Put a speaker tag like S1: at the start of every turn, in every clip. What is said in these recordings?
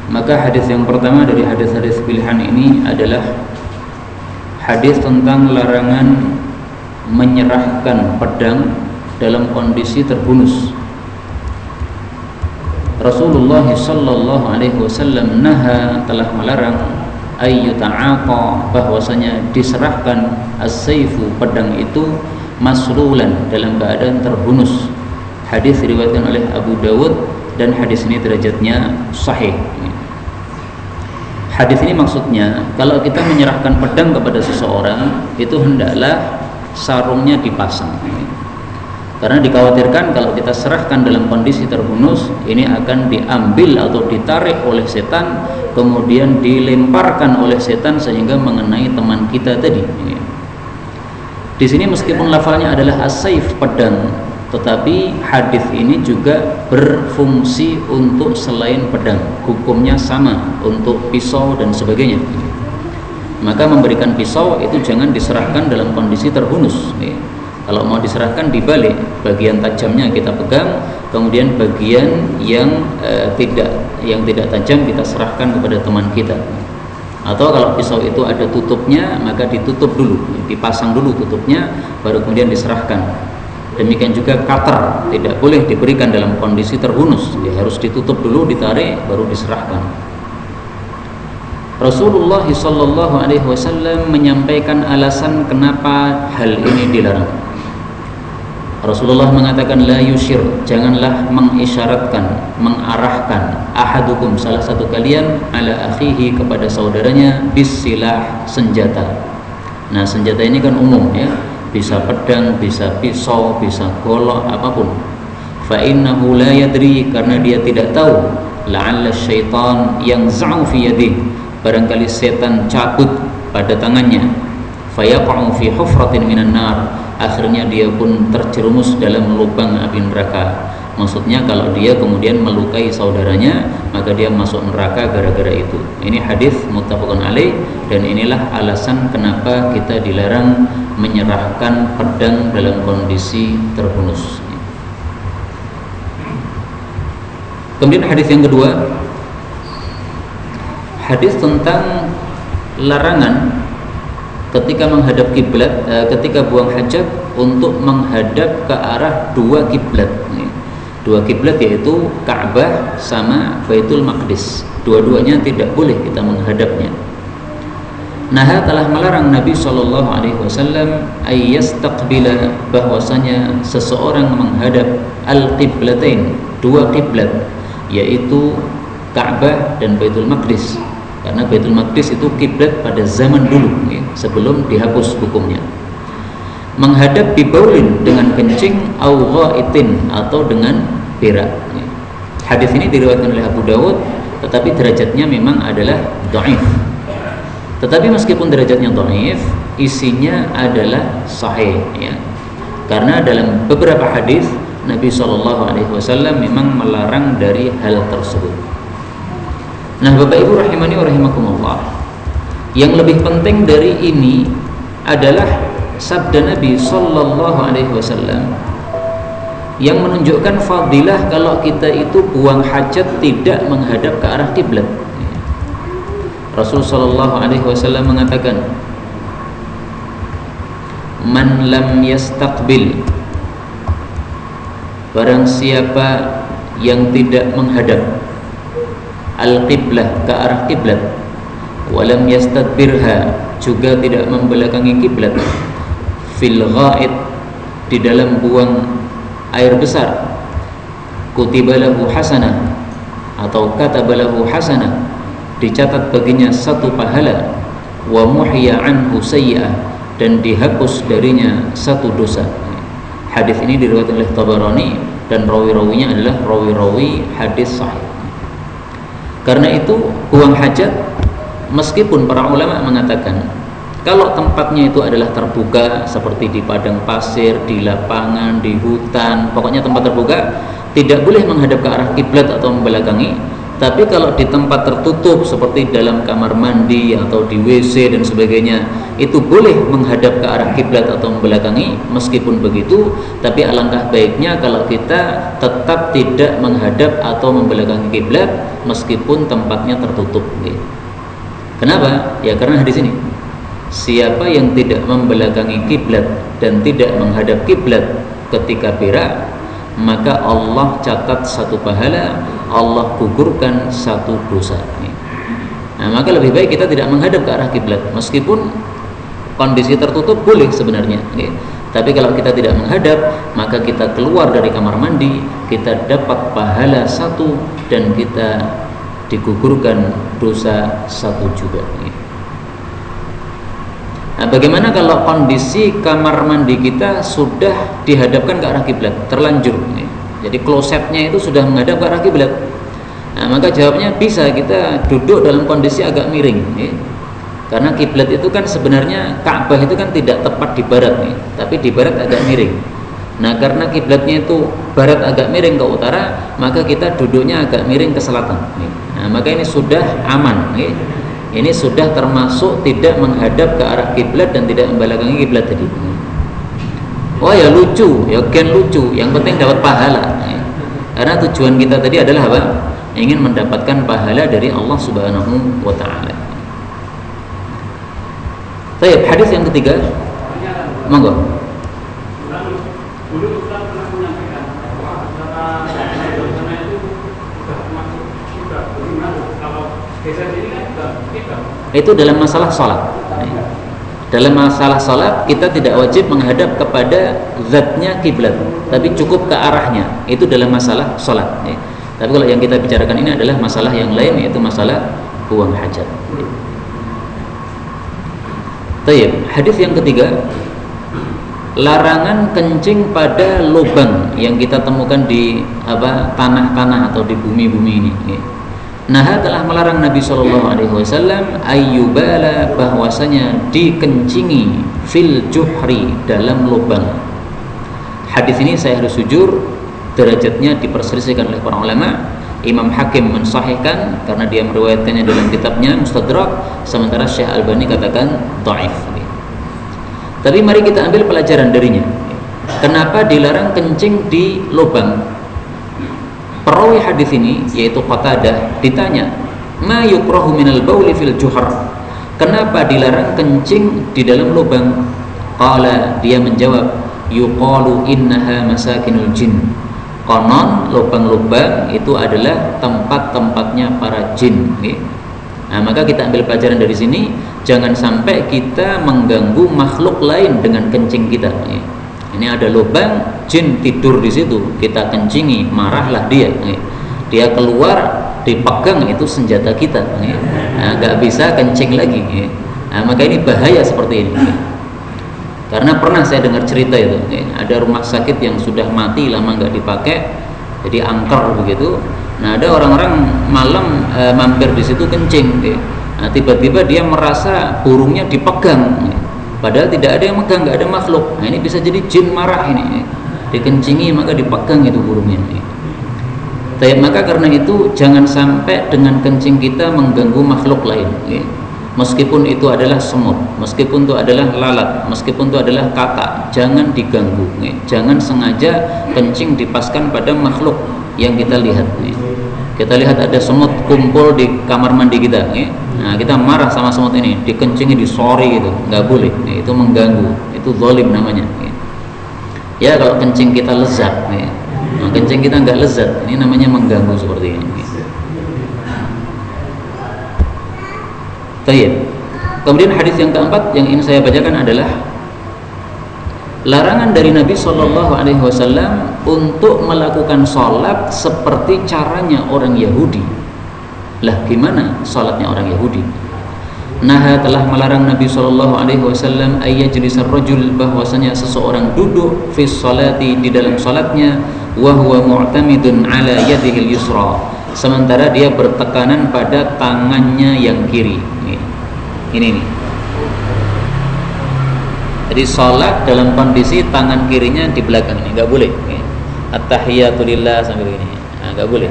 S1: Maka hadis yang pertama dari hadis-hadis pilihan ini adalah hadis tentang larangan menyerahkan pedang dalam kondisi terhunus. Rasulullah sallallahu alaihi wasallam telah melarang ayyuta'aqa, bahwasanya diserahkan as-saifu, pedang itu, maslulan, dalam keadaan terhunus. Hadis diriwayatkan oleh Abu Dawud dan hadis ini derajatnya sahih. Hadis ini maksudnya, kalau kita menyerahkan pedang kepada seseorang, itu hendaklah sarungnya dipasang. Karena dikhawatirkan kalau kita serahkan dalam kondisi terhunus, ini akan diambil atau ditarik oleh setan, kemudian dilemparkan oleh setan sehingga mengenai teman kita tadi. Di sini meskipun lafalnya adalah as-saif, pedang, tetapi hadis ini juga berfungsi untuk selain pedang. Hukumnya sama untuk pisau dan sebagainya. Maka memberikan pisau itu jangan diserahkan dalam kondisi terhunus. Kalau mau diserahkan dibalik, bagian tajamnya kita pegang, kemudian bagian yang tidak tajam kita serahkan kepada teman kita. Atau kalau pisau itu ada tutupnya, maka ditutup dulu, dipasang dulu tutupnya, baru kemudian diserahkan. Demikian juga cutter tidak boleh diberikan dalam kondisi terhunus, harus ditutup dulu, ditarik, baru diserahkan. Rasulullah sallallahu alaihi wasallam menyampaikan alasan kenapa hal ini dilarang. Rasulullah mengatakan, la yushir, janganlah mengisyaratkan, mengarahkan ahadukum, salah satu kalian, ala akhihi, kepada saudaranya, bisilah, senjata. Nah, senjata ini kan umum ya, bisa pedang, bisa pisau, bisa golok, apapun. Fa innahu la yadri, karena dia tidak tahu, la'alla syaitan yang za'u fi yadihi, barangkali setan cabut pada tangannya, fayaqa'u fi hufratin minan nar, akhirnya dia pun terjerumus dalam lubang api neraka. Maksudnya kalau dia kemudian melukai saudaranya, maka dia masuk neraka gara-gara itu. Ini hadis muttafaqun alaih, dan inilah alasan kenapa kita dilarang menyerahkan pedang dalam kondisi terhunus. Kemudian hadis yang kedua, hadis tentang larangan ketika menghadap kiblat, ketika buang hajat untuk menghadap ke arah dua kiblat. Dua kiblat yaitu Ka'bah sama Baitul Maqdis. Dua-duanya tidak boleh kita menghadapnya. Nah, telah melarang Nabi sallallahu alaihi wasallam ayyastaqbila, bahwasanya seseorang menghadap al-qiblatain, dua kiblat, yaitu Ka'bah dan Baitul Maqdis. Karena Baitul Maqdis itu kiblat pada zaman dulu ya, sebelum dihapus hukumnya. Menghadap bibaulin, dengan kencing, au ghaitin, atau dengan berak ya. Hadis ini diriwayatkan oleh Abu Dawud, tetapi derajatnya memang adalah dhaif. Tetapi meskipun derajatnya dhaif, isinya adalah sahih ya. Karena dalam beberapa hadis Nabi SAW memang melarang dari hal tersebut. Nah, Bapak Ibu rahimani wa rahimakumullah, yang lebih penting dari ini adalah sabda Nabi sallallahu alaihi wasallam yang menunjukkan fadilah kalau kita itu buang hajat tidak menghadap ke arah kiblat. Rasul sallallahu alaihi wasallam mengatakan, man lam yastaqbil, barang siapa yang tidak menghadap al-qiblah, ke arah kiblat, walam yastadbirha, juga tidak membelakangi kiblat, fil ghaid, di dalam buang air besar, kutibalahu hasanah, atau katabalahu hasanah, dicatat baginya satu pahala, wa muhya anhu sayyi'ah, dan dihapus darinya satu dosa. Hadis ini diriwayatkan oleh Tabarani, dan rawi-rawinya adalah rawi-rawi hadis sahih. Karena itu buang hajat, meskipun para ulama mengatakan kalau tempatnya itu adalah terbuka seperti di padang pasir, di lapangan, di hutan, pokoknya tempat terbuka, tidak boleh menghadap ke arah kiblat atau membelakangi. Tapi kalau di tempat tertutup seperti dalam kamar mandi atau di WC dan sebagainya, itu boleh menghadap ke arah kiblat atau membelakangi. Meskipun begitu, tapi alangkah baiknya kalau kita tetap tidak menghadap atau membelakangi kiblat meskipun tempatnya tertutup. Kenapa? Ya karena hadis ini, siapa yang tidak membelakangi kiblat dan tidak menghadap kiblat ketika berak, maka Allah catat satu pahala, Allah gugurkan satu dosa. Nah, maka lebih baik kita tidak menghadap ke arah kiblat meskipun kondisi tertutup boleh sebenarnya. Tapi kalau kita tidak menghadap, maka kita keluar dari kamar mandi, kita dapat pahala satu dan kita digugurkan dosa satu juga. Nah, bagaimana kalau kondisi kamar mandi kita sudah dihadapkan ke arah kiblat, terlanjur, jadi klosetnya itu sudah menghadap ke arah kiblat? Nah, maka jawabnya bisa kita duduk dalam kondisi agak miring, karena kiblat itu kan sebenarnya Ka'bah itu kan tidak tepat di barat, tapi di barat agak miring. Nah, karena kiblatnya itu barat agak miring ke utara, maka kita duduknya agak miring ke selatan. Nah, maka ini sudah aman. Ini sudah termasuk tidak menghadap ke arah kiblat dan tidak membelakangi kiblat tadi. Oh ya lucu, ya gen lucu. Yang penting dapat pahala. Karena tujuan kita tadi adalah apa? Ingin mendapatkan pahala dari Allah Subhanahu wa taala. Baik, hadis yang ketiga. Monggo. Dulu Ustaz pernah menyampaikan bahwa itu sudah bagaimana kalau geser ini kan itu dalam masalah sholat. Dalam masalah sholat kita tidak wajib menghadap kepada zatnya kiblat, tapi cukup ke arahnya. Itu dalam masalah sholat. Tapi kalau yang kita bicarakan ini adalah masalah yang lain, yaitu masalah buang hajat. Baik, hadis yang ketiga, larangan kencing pada lubang yang kita temukan di tanah-tanah atau di bumi-bumi ini. Nah, telah melarang Nabi SAW ayyubala, bahwasanya dikencingi fil juhri, dalam lubang. Hadis ini saya harus jujur, derajatnya diperselisihkan oleh para ulama. Imam Hakim mensahihkan karena dia meriwayatkannya dalam kitabnya Mustadrak, sementara Syekh Albani katakan dhaif. Tapi mari kita ambil pelajaran darinya. Kenapa dilarang kencing di lubang? Perawi hadis ini yaitu Qatadah ditanya, "Ma yukrahu minal bauli fil juhar?" Kenapa dilarang kencing di dalam lubang? Qala, dia menjawab, "Yuqalu innaha masakinul jin." Konon lubang-lubang itu adalah tempat-tempatnya para jin. Nah, maka kita ambil pelajaran dari sini, jangan sampai kita mengganggu makhluk lain dengan kencing kita. Ini ada lubang, jin tidur di situ, kita kencingi, marahlah dia. Dia keluar, dipegang, itu senjata kita. Nah, nggak bisa kencing lagi. Nah, maka ini bahaya seperti ini. Karena pernah saya dengar cerita itu, ada rumah sakit yang sudah mati lama nggak dipakai, jadi angker begitu. Nah, ada orang-orang malam mampir di situ kencing. Nah, tiba-tiba dia merasa burungnya dipegang. Padahal tidak ada yang megang, nggak ada makhluk. Nah, ini bisa jadi jin marah ini. Dikencingi maka dipegang itu burungnya. Maka karena itu jangan sampai dengan kencing kita mengganggu makhluk lain. Meskipun itu adalah semut, meskipun itu adalah lalat, meskipun itu adalah katak, jangan diganggu. Jangan sengaja kencing dipaskan pada makhluk yang kita lihat. Kita lihat ada semut kumpul di kamar mandi kita, nah kita marah sama semut ini, dikencingi, disori gitu, nggak boleh. Itu mengganggu, itu zalim namanya. Ya kalau kencing kita lezat, nah, kencing kita nggak lezat, ini namanya mengganggu seperti ini. Baik. Kemudian hadis yang keempat yang ingin saya bacakan adalah larangan dari Nabi SAW untuk melakukan sholat seperti caranya orang Yahudi. Lah gimana sholatnya orang Yahudi? Nah, telah melarang Nabi SAW ayyajlisar rajul, bahwasanya seseorang duduk fi sholati, di dalam sholatnya, wa huwa mu'tamidun ala yadihil yusra, sementara dia bertekanan pada tangannya yang kiri. Ini nih. Jadi sholat dalam kondisi tangan kirinya di belakang ini, nggak boleh. At-tahiyatu lillah sambil ini, nggak boleh.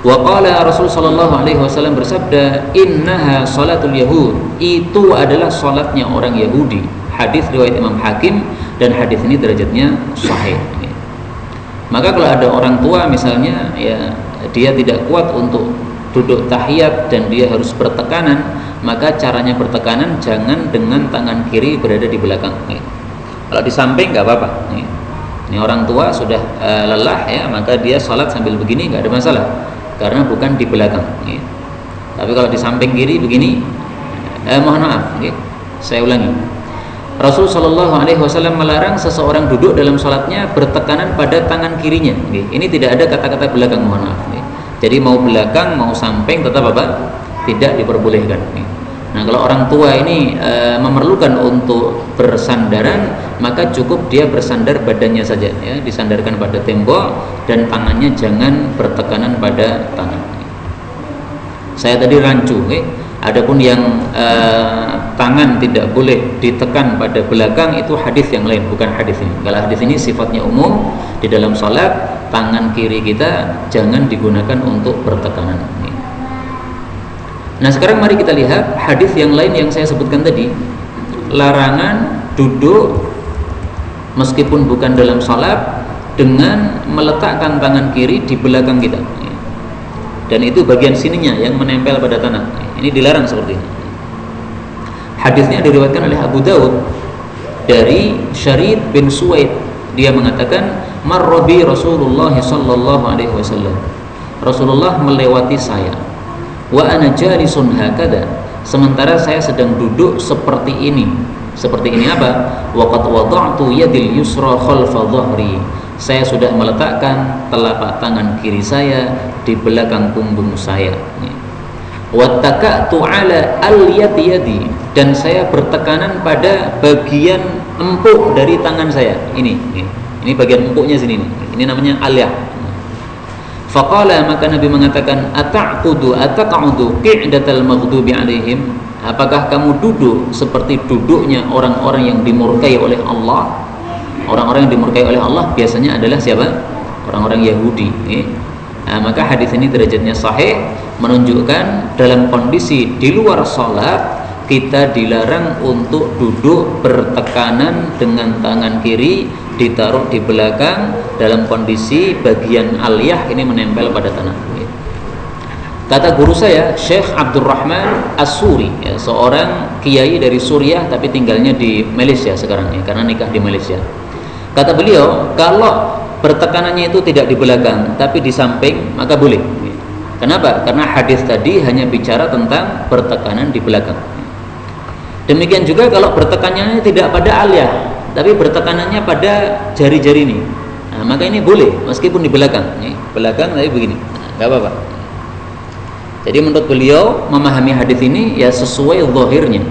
S1: Wa qala Rasul sallallahu alaihi wasallam bersabda, "Innaha salatul yahud." Itu adalah salatnya orang Yahudi. Hadis riwayat Imam Hakim dan hadis ini derajatnya sahih. Maka kalau ada orang tua misalnya ya dia tidak kuat untuk duduk tahiyat dan dia harus bertekanan, maka caranya bertekanan jangan dengan tangan kiri berada di belakang. Kalau di samping nggak apa-apa. Ini orang tua sudah lelah ya, maka dia sholat sambil begini nggak ada masalah, karena bukan di belakang. Tapi kalau di samping kiri begini, mohon maaf, saya ulangi. Rasul Shallallahu Alaihi Wasallam melarang seseorang duduk dalam sholatnya bertekanan pada tangan kirinya. Ini tidak ada kata-kata belakang, mohon maaf. Jadi mau belakang mau samping tetap apa? Tidak diperbolehkan. Nah kalau orang tua ini memerlukan untuk bersandaran, maka cukup dia bersandar badannya saja, ya, disandarkan pada tembok dan tangannya jangan bertekanan pada tangan. Saya tadi rancu, adapun yang tangan tidak boleh ditekan pada belakang itu hadis yang lain, bukan hadis ini. Kalau hadis ini sifatnya umum, di dalam sholat tangan kiri kita jangan digunakan untuk bertekanan. Nah sekarang mari kita lihat hadis yang lain yang saya sebutkan tadi. Larangan duduk meskipun bukan dalam salat dengan meletakkan tangan kiri di belakang kita, dan itu bagian sininya yang menempel pada tanah. Ini dilarang seperti ini. Hadisnya diriwayatkan oleh Abu Daud dari Syarid bin Suwaid. Dia mengatakan, marrobi Rasulullah sallallahu alaihi wasallam. Rasulullah melewati saya. Wa ana jalisun hakada, sementara saya sedang duduk seperti ini. Seperti ini apa? Wa qad wada'tu yadil yusra khalfa dhahri. Saya sudah meletakkan telapak tangan kiri saya di belakang punggung saya. Wa taka'tu ala al-yadi, dan saya bertekanan pada bagian empuk dari tangan saya. Ini bagian empuknya sini. Ini namanya alyah. Faqala, maka Nabi mengatakan, ata'qudu qi'datal maghdubi alaihim, apakah kamu duduk seperti duduknya orang-orang yang dimurkai oleh Allah? Orang-orang yang dimurkai oleh Allah biasanya adalah siapa? Orang-orang Yahudi. Maka hadis ini derajatnya sahih, menunjukkan dalam kondisi di luar salat kita dilarang untuk duduk bertekanan dengan tangan kiri ditaruh di belakang dalam kondisi bagian aliyah ini menempel pada tanah. Kata guru saya, Syekh Abdurrahman As-Suri, ya, seorang kiai dari Suriah tapi tinggalnya di Malaysia sekarang ya, karena nikah di Malaysia. Kata beliau, kalau bertekanannya itu tidak di belakang tapi di samping, maka boleh. Kenapa? Karena hadis tadi hanya bicara tentang bertekanan di belakang. Demikian juga kalau bertekanannya tidak pada aliyah, tapi bertekanannya pada jari-jari ini, maka ini boleh meskipun di belakang. Belakang tapi begini, nggak apa-apa. Jadi menurut beliau memahami hadis ini ya sesuai zahirnya.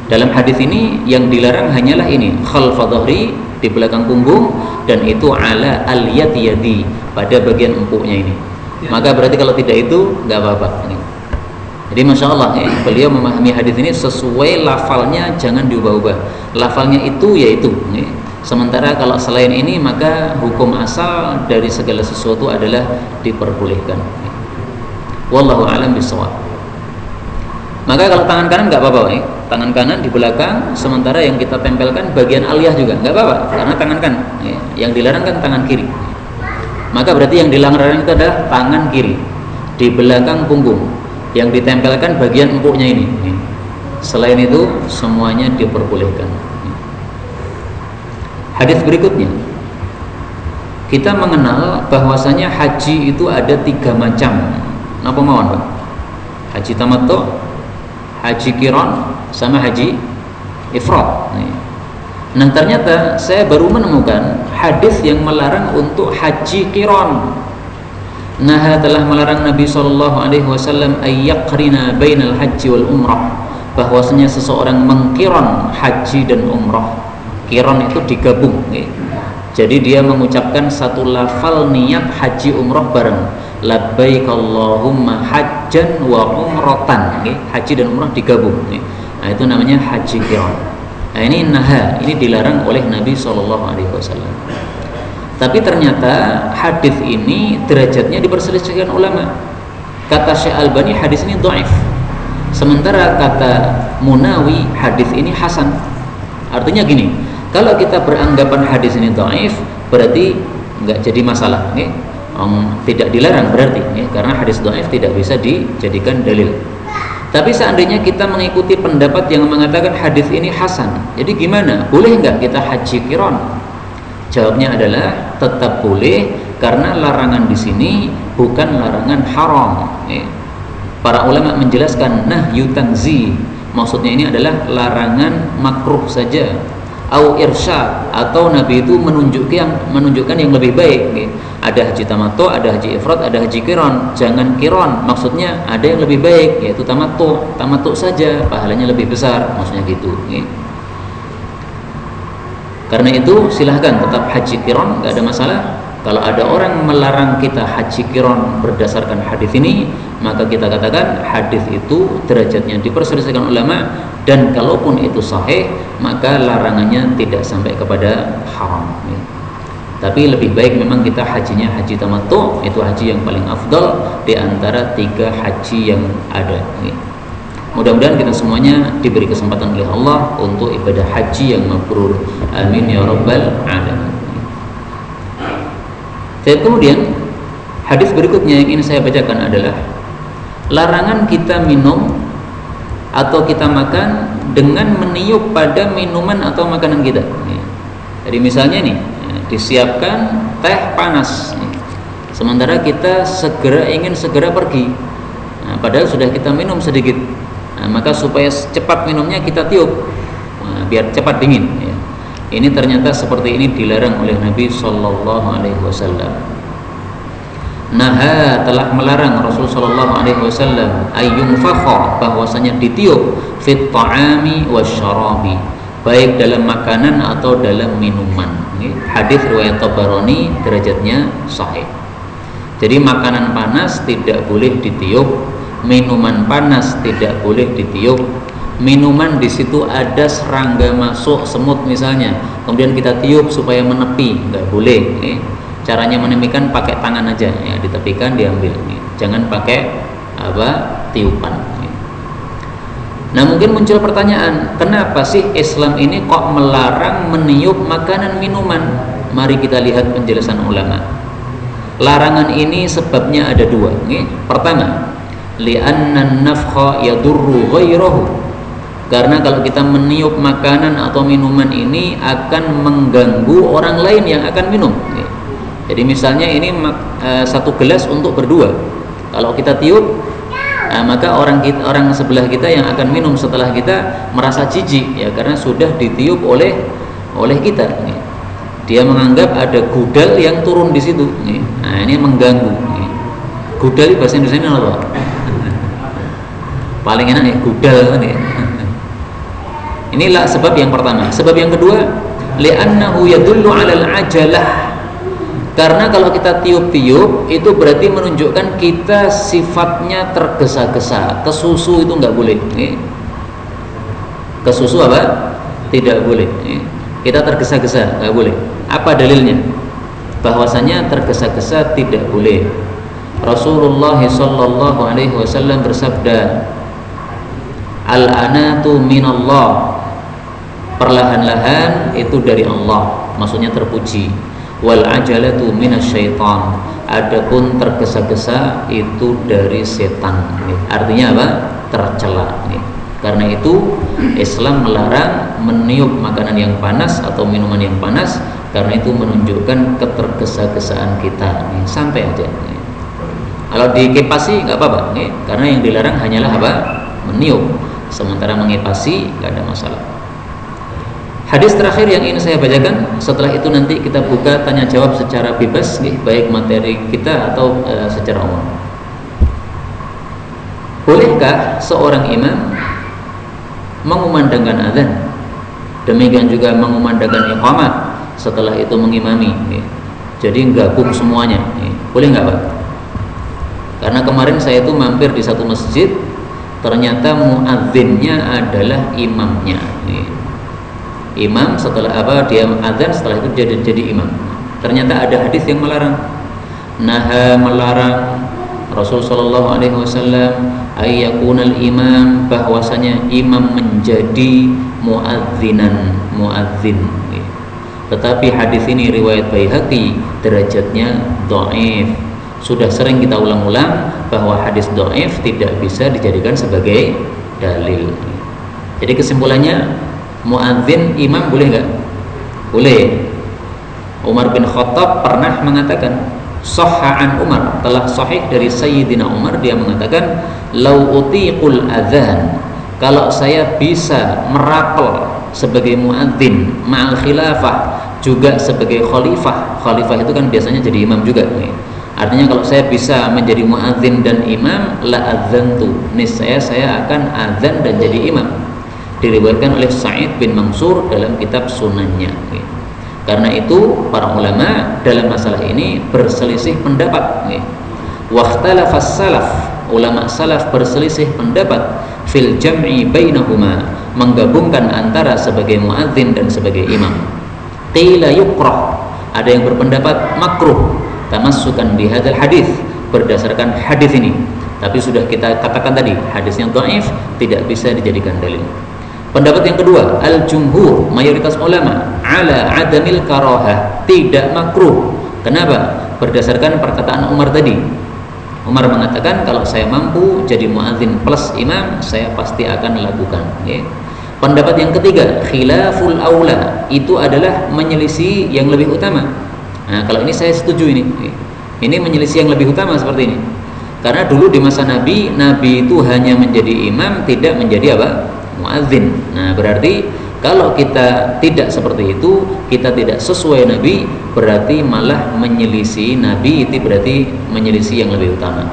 S1: Dalam hadis ini yang dilarang hanyalah ini, khalfa dhahri, di belakang punggung, dan itu ala al-yadi, pada bagian empuknya ini. Maka berarti kalau tidak itu nggak apa-apa. Jadi masya Allah beliau memahami hadis ini sesuai lafalnya, jangan diubah-ubah. Lafalnya itu yaitu. Sementara kalau selain ini maka hukum asal dari segala sesuatu adalah diperbolehkan. Wallahu a'lam bishawab. Maka kalau tangan kanan nggak apa-apa, tangan kanan di belakang, sementara yang kita tempelkan bagian aliyah juga nggak apa-apa, karena tangan kanan. Yang dilarang kan tangan kiri. Maka berarti yang dilarang itu adalah tangan kiri di belakang punggung, yang ditempelkan bagian empuknya ini. Selain itu semuanya diperbolehkan. Hadis berikutnya, kita mengenal bahwasanya haji itu ada 3 macam. Napa mawon, Pak? Haji tamattu, haji qiran, sama haji ifrad. Nah ternyata saya baru menemukan hadis yang melarang untuk haji qiran. Nah telah melarang Nabi SAW ayyaqrina bainal haji wal umrah, bahwasanya seseorang mengqiran haji dan umrah. Qiran itu digabung, jadi dia mengucapkan satu lafal niat haji umrah bareng, labbaik Allahumma hajjan wa umratan, haji dan umrah digabung. Nah itu namanya haji qiran. Nah ini dilarang oleh Nabi SAW. Tapi ternyata hadis ini derajatnya diperselisihkan ulama. Kata Syekh Albani hadis ini dhaif. Sementara kata Munawi hadis ini hasan. Artinya gini, kalau kita beranggapan hadis ini dhaif, berarti enggak jadi masalah, okay? Tidak dilarang berarti, okay? Karena hadis dhaif tidak bisa dijadikan dalil. Tapi seandainya kita mengikuti pendapat yang mengatakan hadis ini hasan, jadi gimana? Boleh enggak kita haji qiran? Jawabnya adalah tetap boleh, karena larangan di sini bukan larangan haram. Para ulama menjelaskan nahyu tanzih, maksudnya ini adalah larangan makruh saja, au irsyad, atau Nabi itu menunjukkan yang lebih baik. Ada haji tamattu, ada haji ifrad, ada haji qiran. Jangan qiran, maksudnya ada yang lebih baik, yaitu tamattu saja, pahalanya lebih besar, maksudnya gitu. Karena itu silahkan tetap haji qiran, nggak ada masalah. Kalau ada orang melarang kita haji qiran berdasarkan hadis ini, maka kita katakan hadis itu derajatnya diperselisihkan ulama, dan kalaupun itu sahih, maka larangannya tidak sampai kepada haram. Tapi lebih baik memang kita hajinya haji tamattu, itu haji yang paling afdal di antara 3 haji yang ada. Mudah-mudahan kita semuanya diberi kesempatan oleh Allah untuk ibadah haji yang mabrur. Amin ya rabbal alamin. Dan kemudian hadis berikutnya yang ingin saya bacakan adalah larangan kita minum atau kita makan dengan meniup pada minuman atau makanan kita. Jadi misalnya nih, disiapkan teh panas, sementara kita ingin segera pergi, padahal sudah kita minum sedikit, maka supaya cepat minumnya kita tiup, biar cepat dingin. Ini ternyata seperti ini dilarang oleh Nabi Sallallahu Alaihi Wasallam. Naha, telah melarang Rasul Sallallahu Alaihi Wasallam ayyunfakha, bahwasanya ditiup fit ta'ami wasyarabi, baik dalam makanan atau dalam minuman. Hadis riwayat Tabarani, derajatnya sahih. Jadi makanan panas tidak boleh ditiup, minuman panas tidak boleh ditiup. Minuman di situ ada serangga masuk, semut misalnya, kemudian kita tiup supaya menepi, nggak boleh. Caranya menepikan pakai tangan aja, ya, ditepikan, diambil. Jangan pakai tiupan. Nah, mungkin muncul pertanyaan, kenapa sih Islam ini kok melarang meniup makanan minuman? Mari kita lihat penjelasan ulama. Larangan ini sebabnya ada 2. Pertama, li'anna an-nafkha yadurru ghairahu, karena kalau kita meniup makanan atau minuman ini akan mengganggu orang lain yang akan minum. Jadi misalnya ini 1 gelas untuk berdua, kalau kita tiup, maka orang sebelah kita yang akan minum setelah kita merasa jijik, ya, karena sudah ditiup oleh kita. Dia menganggap ada gudal yang turun di situ. Nah, ini mengganggu. Gudal bahasa Indonesia apa? Paling enak ya gudal kan ya. Inilah sebab yang pertama. Sebab yang kedua, li'annahu yadullu 'alal ajalah, karena kalau kita tiup-tiup itu berarti menunjukkan kita sifatnya tergesa-gesa. Kesusu itu nggak boleh. Kesusu apa? Tidak boleh. Kita tergesa-gesa, nggak boleh. Apa dalilnya? Bahwasanya tergesa-gesa tidak boleh. Rasulullah sallallahu alaihi wasallam bersabda, al-anatu minallah, perlahan-lahan itu dari Allah, maksudnya terpuji. Wal ajalatu minasyaitan, adapun tergesa-gesa itu dari setan. Artinya apa? Tercela. Karena itu Islam melarang meniup makanan yang panas atau minuman yang panas, karena itu menunjukkan ketergesa-gesaan kita. Santai aja. Kalau dikipasi nggak apa-apa, karena yang dilarang hanyalah apa? Meniup. Sementara mengipasi nggak ada masalah. Hadis terakhir yang ingin saya bacakan, setelah itu nanti kita buka tanya jawab secara bebas, baik materi kita atau secara umum. Bolehkah seorang imam mengumandangkan azan, demikian juga mengumandangkan iqamah, setelah itu mengimami? Jadi gabung semuanya, boleh nggak Pak? Karena kemarin saya itu mampir di satu masjid, ternyata muadzinnya adalah imamnya. Imam setelah dia azan, setelah itu jadi imam. Ternyata ada hadis yang melarang. Naha, melarang Rasul sallallahu alaihi wasallam ayyakunal imam, bahwasanya imam menjadi muadzin. Tetapi hadis ini riwayat Baihaqi, derajatnya dhaif. Sudah sering kita ulang-ulang bahwa hadis dhaif tidak bisa dijadikan sebagai dalil. Jadi kesimpulannya, muadzin imam boleh enggak? Boleh. Umar bin Khattab pernah mengatakan, sahhan Umar, telah sahih dari Sayyidina Umar, dia mengatakan, lau utiqul adzan, kalau saya bisa merapel sebagai muadzin ma'al khilafah, juga sebagai khalifah. Khalifah itu kan biasanya jadi imam juga. Artinya kalau saya bisa menjadi muadzin dan imam, la adzantu, niscaya saya akan adzan dan jadi imam. Diriwayatkan oleh Sa'id bin Mansur dalam kitab Sunannya. Karena itu para ulama dalam masalah ini berselisih pendapat. Wakhtalafas salaf, ulama salaf berselisih pendapat fil jam'i bainahuma, menggabungkan antara sebagai muadzin dan sebagai imam. Qila yukrah, ada yang berpendapat makruh, tamassukan bihadzal hadis, berdasarkan hadis ini. Tapi sudah kita katakan tadi, hadisnya dhaif, tidak bisa dijadikan dalil. Pendapat yang kedua, al-jumhur, mayoritas ulama, ala adamil karahah, tidak makruh. Kenapa? Berdasarkan perkataan Umar tadi. Umar mengatakan, kalau saya mampu jadi muadzin plus imam, saya pasti akan lakukan. Pendapat yang ketiga, khilaful aula, itu adalah menyelisih yang lebih utama. Nah, kalau ini saya setuju ini. Ini menyelisih yang lebih utama seperti ini. Karena dulu di masa Nabi, Nabi itu hanya menjadi imam, tidak menjadi apa? Muadzin. Nah, berarti kalau kita tidak seperti itu, kita tidak sesuai Nabi, berarti malah menyelisih Nabi, itu berarti menyelisih yang lebih utama.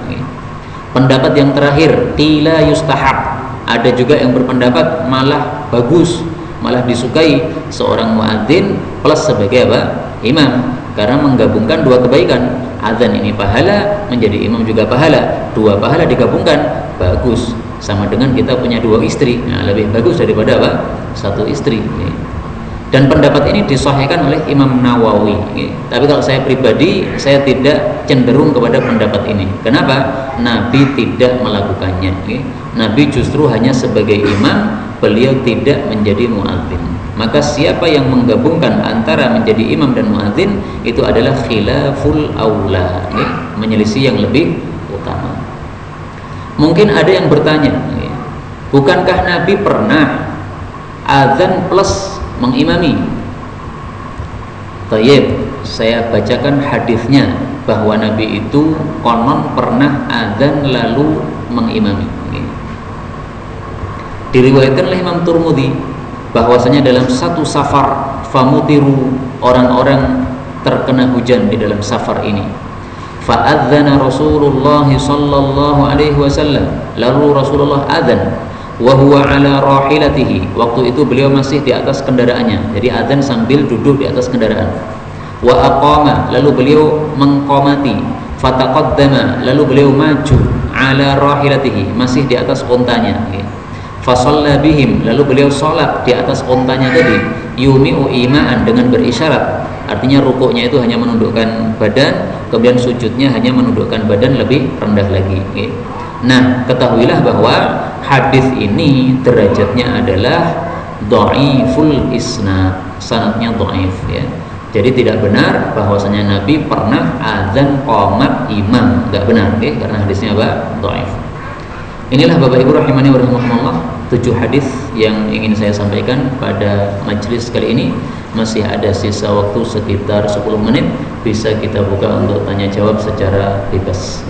S1: Pendapat yang terakhir, qila yustahab, ada juga yang berpendapat malah bagus, malah disukai seorang muadzin plus sebagai apa? Imam, karena menggabungkan dua kebaikan. Adzan ini pahala, menjadi imam juga pahala, dua pahala digabungkan, bagus. Sama dengan kita punya dua istri, nah, lebih bagus daripada apa? Satu istri. Dan pendapat ini disahihkan oleh Imam Nawawi. Tapi kalau saya pribadi, saya tidak cenderung kepada pendapat ini. Kenapa? Nabi tidak melakukannya. Nabi justru hanya sebagai imam, beliau tidak menjadi muadzin. Maka siapa yang menggabungkan antara menjadi imam dan muadzin, itu adalah khilaful aula, menyelisih yang lebih utama. Mungkin ada yang bertanya, bukankah Nabi pernah azan plus mengimami? Tayyib, saya bacakan hadisnya bahwa Nabi itu konon pernah azan lalu mengimami. Diriwayatkan oleh Imam Turmudi bahwasanya dalam satu safar, famutiru, orang-orang terkena hujan di dalam safar ini. Fa'adzana Rasulullah sallallahu alaihi wasallam, lalu Rasulullah adzan wa huwa ala rahilatihi, waktu itu beliau masih di atas kendaraannya, jadi adzan sambil duduk di atas kendaraan. Wa aqama, lalu beliau mengqamati. Fataqaddama, lalu beliau maju ala rahilatihi, masih di atas untanya. Fasalla bihim, lalu beliau salat di atas untanya tadi, yumi'u ima'an, dengan berisyarat. Artinya rukuknya itu hanya menundukkan badan, kemudian sujudnya hanya menundukkan badan lebih rendah lagi. Nah, ketahuilah bahwa hadis ini derajatnya adalah dhaiful isnad, sanadnya dhaif ya. Jadi tidak benar bahwasanya Nabi pernah azan qomat imam, enggak benar ya, karena hadisnya apa? Dhaif. Inilah Bapak Ibu rahimani wa rahimakumullah, 7 hadis yang ingin saya sampaikan pada majelis kali ini. Masih ada sisa waktu sekitar 10 menit, bisa kita buka untuk tanya jawab secara bebas.